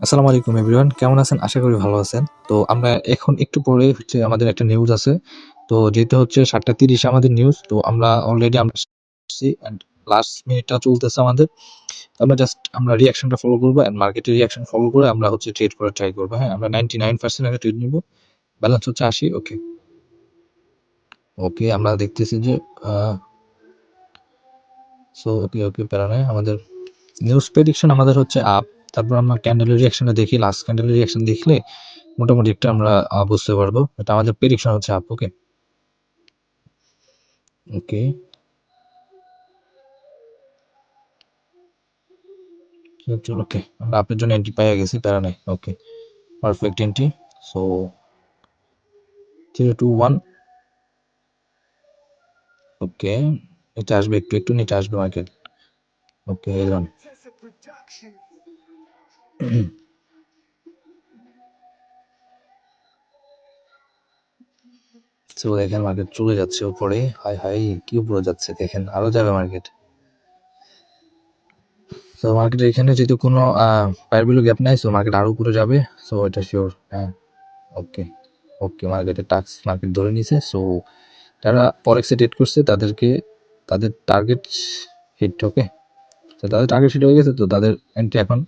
আসসালামু আলাইকুম এভরিওয়ান, কেমন আছেন? আশা করি ভালো আছেন। তো আমরা এখন একটু পরে হচ্ছে আমাদের একটা নিউজ আছে। তো যেহেতু হচ্ছে ৭:৩০ আমাদের নিউজ। তো আমরা অলরেডি আসছি অ্যান্ড লাস্ট মিনিটটা চলতেছে আমাদের। আমরা রিঅ্যাকশনটা ফলো করব অ্যান্ড মার্কেটের রিঅ্যাকশন ফলো করে আমরা হচ্ছে ট্রেড করার ট্রাই করব। হ্যাঁ? আমরা 99% একটা ট্রেড নিব। ব্যালেন্স হচ্ছে ৮০। ওকে। ওকে, আমরা দেখতেছি যে আ ওকে, প্যারা নাই। আমাদের নিউজ প্রেডিকশন আমাদের হচ্ছে আপ। তারপর আমরা ক্যান্ডেলের রিঅ্যাকশনটা দেখি। লাস্ট ক্যান্ডেলের রিঅ্যাকশন দেখলে মোটামুটি একটা আমরা বুঝতে পারবো। এটা আমাদের প্রেডিকশন হচ্ছে আপ। ওকে। ওকে। ওকে। আমরা আপের জন্য এন্ট্রি পেয়ে গেছি, প্যারা নাই। Okay. Perfect entry. So 0 2 1। Okay. এটা আসবে একটু নিচে আসবে মার্কেট। Okay, Elon. সো দেখেন মার্কেট চলে যাচ্ছে উপরে। হাই হাই, কি উপরে যাচ্ছে দেখেন, আরো যাবে মার্কেট। সো মার্কেটের এখানে যেহেতু কোনো পায়ের ভ্যালু গ্যাপ নাই, সো মার্কেট আরো উপরে যাবে। সো এটা শিওর। হ্যাঁ। ওকে। ওকে, মার্কেটের টাক্স মার্কেট ধরে নিছে। সো যারা ফরেক্সে ট্রেড করছে তাদের টার্গেট হিট। ওকে। তো তাদের টার্গেট হিট হয়ে গেছে, তো তাদের এন্ট্রি এখন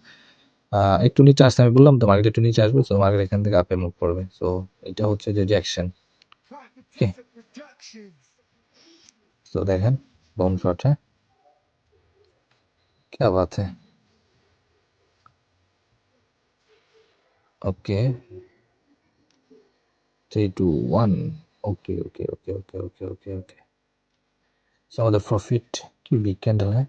একটু নিচে আসছে। আমি বললাম তো মার্কেট একটু নিচে আসবে। সো মার্কেট এখান থেকে আপে মুভ করবে। সো এটা হচ্ছে যে রিঅ্যাকশন। ওকে। তো দেখেন বাউন্স শট। হ্যাঁ, क्या बात है। ওকে, 3 2 1। ওকে। সো আমাদের প্রফিট কি বিগ ক্যান্ডেল। হ্যাঁ।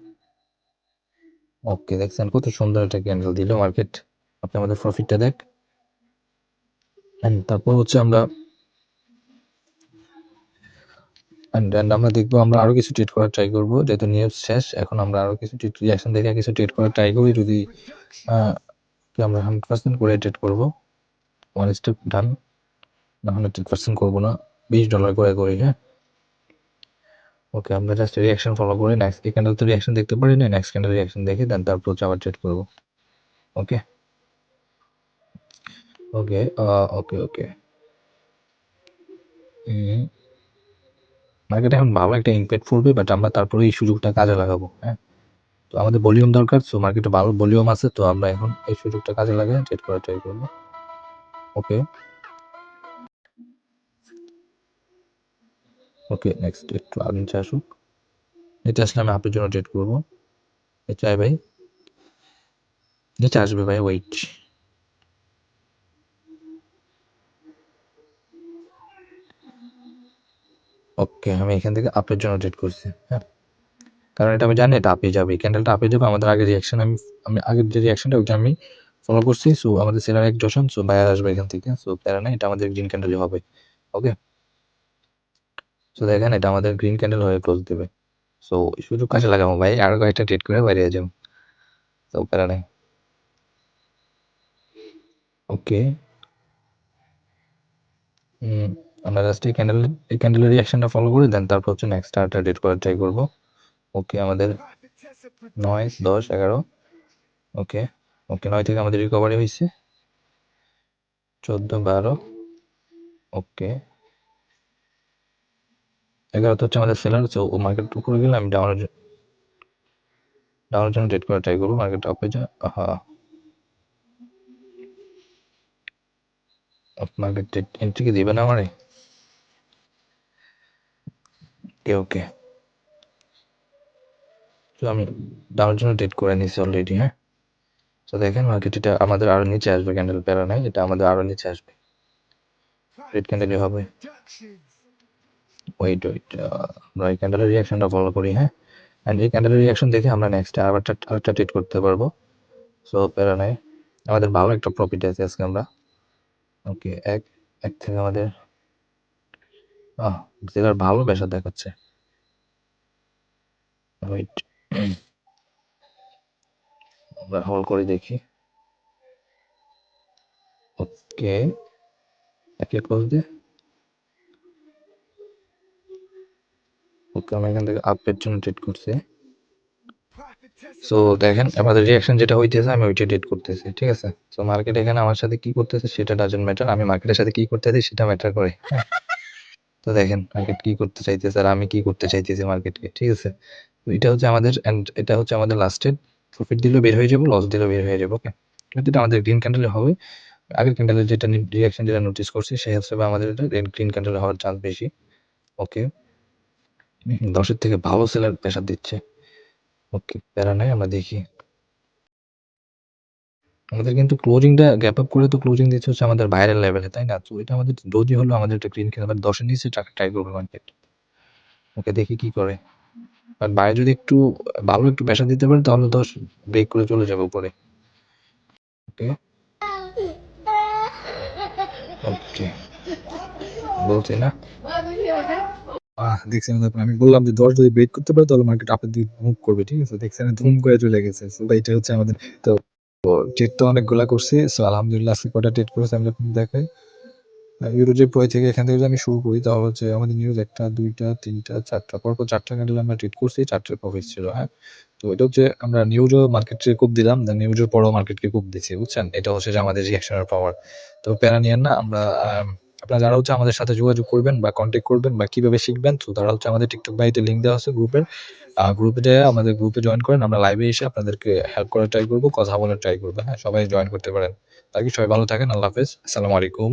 ওকে, দেখছেন কত সুন্দর একটা ক্যান্ডেল দিল মার্কেট। আপনি আমাদের প্রফিটটা দেখ। এন্ড তারপর হচ্ছে আমরা আমরা দেখবো, আমরা আরো কিছু ট্রেড করার ট্রাই করবো। যেহেতু নিউজ শেষ, এখন আমরা আরো কিছু রিঅ্যাকশন দেখে কিছু ট্রেড করার ট্রাই করি। যদি আমরা 100% করে ট্রেড করবো। ওয়ান স্টেপ ডান। না হলে 100% করবো না। $20 করে করি। হ্যাঁ। ওকে, আমরা জাস্ট রিঅ্যাকশন ফলো করে নেক্সট এই ক্যান্ডেল তো রিঅ্যাকশন দেখতে পারি না, নেক্সট ক্যান্ডেল রিঅ্যাকশন দেখে দেন তারপর হচ্ছে আবার ট্রেড করবো। ওকে। ওকে। ওকে। মার্কেটে এখন ভালো একটা ইম্প্যাক্ট পড়বে, বাট আমরা তারপরে এই সুযোগটা কাজে লাগাবো। হ্যাঁ। তো আমাদের ভলিউম দরকার। সো মার্কেটে ভালো ভলিউম আছে, তো আমরা এখন এই সুযোগটা কাজে লাগিয়ে ট্রেড করার ট্রাই করবো। ওকে। ওকে, নেক্সট একটু আর নিচে আসুক। নিচে আসলে আমি আপনার জন্য ট্রেড করবো। নিচে আয় ভাই, নিচে আসবে ভাই, ওয়েট। ওকে, আমি এখান থেকে আপের জন্য ট্রেড করছি। হ্যাঁ, কারণ এটা আমি জানি এটা আপে যাবে, এই ক্যান্ডেলটা আপে যাবে। আমাদের আগের রিয়াকশন আমি আগের যে রিয়াকশনটা ওইটা আমি ফলো করছি। সো আমাদের সেলার এক জশন, সো বায়ার আসবে এখান থেকে। সো প্যারা নাই, এটা আমাদের গ্রিন ক্যান্ডেলই হবে। ওকে। সো দেখেন এটা আমাদের গ্রিন ক্যান্ডেল হয়ে ক্লোজ দেবে। সো সুযোগ কাজে লাগাবো ভাই, আরো কয়েকটা ট্রেড করে বাইরে যাবো। সো প্যারা নাই। ওকে। আমরা জাস্ট এই ক্যান্ডেলের রিয়াকশনটা ফলো করে দেন তারপর হচ্ছে নেক্সট আরেকটা ট্রেড করার ট্রাই করবো। ওকে, আমাদের 9 10 11। ওকে। ওকে, 9 থেকে আমাদের রিকভারি হয়েছে। 14 12। ওকে। 11 তো হচ্ছে আমাদের সেলার। সো ও মার্কেট উপরে গেলে আমি ডাউনের জন্য ট্রেড করার ট্রাই করবো। মার্কেট আপে যা। হ্যাঁ, মার্কেট এন্ট্রি কি দিবে না আমারে? ওকে। তো আমি ডাউনের জন্য ট্রেড করে নিয়েছি অলরেডি। হ্যাঁ। তো দেখেন মার্কেট এটা আমাদের আরো নিচে আসবে, ক্যান্ডেল প্যারা নাই, এটা আমাদের আরো নিচে আসবে। রেড ক্যান্ডেলই হবে। ওয়েট আমরা এই ক্যান্ডেলের রিয়াকশনটা ফলো করি। হ্যাঁ। অ্যান্ড এই ক্যান্ডেলের রিয়াকশন দেখে আমরা নেক্সট আরেকটা ট্রেড করতে পারবো। সো প্যারা নাই, আমাদের ভালো একটা প্রফিট আছে আজকে আমরা। ওকে, এক থেকে আমাদের জেলার ভালো বেসা দেখাচ্ছে। ওয়েট, আমরা হোল্ড করে দেখি। ওকে, একে ক্লোজ দিয়ে। ওকে, আমি এখান থেকে আপের জন্য ট্রেড করছি। সো দেখেন আমাদের রিঅ্যাকশন যেটা হইতেছে আমি ওইটা ডেট করতেছি, ঠিক আছে? সো মার্কেট এখানে আমার সাথে কি করতেছে সেটা ডাজন্ট ম্যাটার, আমি মার্কেটের সাথে কি করতেছি সেটা ম্যাটার করে, হ্যাঁ? তো দেখেন মার্কেট কি করতে চাইতেছে আর আমি কি করতে চাইতেছি মার্কেটকে, ঠিক আছে? তো এটা হচ্ছে আমাদের এন্ড এটা হচ্ছে আমাদের লাস্টের প্রফিট দিলেও বের হয়ে যাবো, লস দিলেও বের হয়ে যাবো, ওকে? কিন্তু এটা আমাদের গ্রিন ক্যান্ডেলে হবে। আগের ক্যান্ডেলের যেটা রিঅ্যাকশন যেটা নোটিস করছি সেই হিসেবে আমাদের এটা গ্রিন ক্যান্ডেলে হওয়ার চান্স বেশি, ওকে? 10 এর থেকে ভালো সেলার প্রেসার দিচ্ছে, ওকে? প্যারা নাই, আমরা দেখি। আমাদের কিন্তু ক্লোজিংটা গ্যাপ আপ করে তো ক্লোজিং দিচ্ছে হচ্ছে আমাদের বাইরের লেভেলে, তাই না? তো এটা আমাদের ডোজি হলো আমাদের একটা গ্রিন ক্যান্ডেল 10 এর নিচে ট্রাই করবে মার্কেট, ওকে? দেখি কি করে। আর বাইরে যদি একটু ভালো একটু প্রেসার দিতে পারে তাহলে 10 ব্রেক করে চলে যাবে উপরে, ওকে? ওকে, বলছি না? দেখছেন তারপর আমি বললাম যে 10 যদি ব্রেক করতে পারে তাহলে মার্কেট আপের দিকে মুভ করবে, ঠিক আছে? দেখছেন ধুম করে চলে গেছে। সো ভাই এটা হচ্ছে আমাদের, তো ট্রেড তো অনেকগুলা করছি। সো আলহামদুলিল্লাহ আজকে কয়টা ট্রেড করেছি আমি যখন দেখাই। ইউরোজের পয় থেকে এখান থেকে যদি আমি শুরু করি তাহলে হচ্ছে আমাদের নিউজ ১ টা ২ টা ৩ টা ৪ টা পরপর ৪ টা ক্যান্ডেল আমরা ট্রেড করছি, ৪ টার প্রফিট ছিল, হ্যাঁ? তো এটা হচ্ছে আমরা নিউজও মার্কেটকে কুপ দিলাম, দেন নিউজের পরেও মার্কেটকে কুপ দিছি, বুঝছেন? এটা হচ্ছে যে আমাদের রিঅ্যাকশনের পাওয়ার। তো প্যারা নিয়েন না, আমরা আপনারা যারা হচ্ছে আমাদের সাথে যোগাযোগ করবেন বা কনট্যাক্ট করবেন বা কিভাবে শিখবেন, তো তারা হচ্ছে আমাদের টিকটক বায়োতে লিঙ্ক দেওয়া আছে গ্রুপের। গ্রুপে যেয়ে আমাদের গ্রুপে জয়েন করেন। আমরা লাইভে এসে আপনাদেরকে হেল্প করার ট্রাই করব, কথা বলার ট্রাই করব, হ্যাঁ? সবাই জয়েন করতে পারেন। বাকি সবাই ভালো থাকেন। আল্লাহ হাফেজ। আসসালামু আলাইকুম।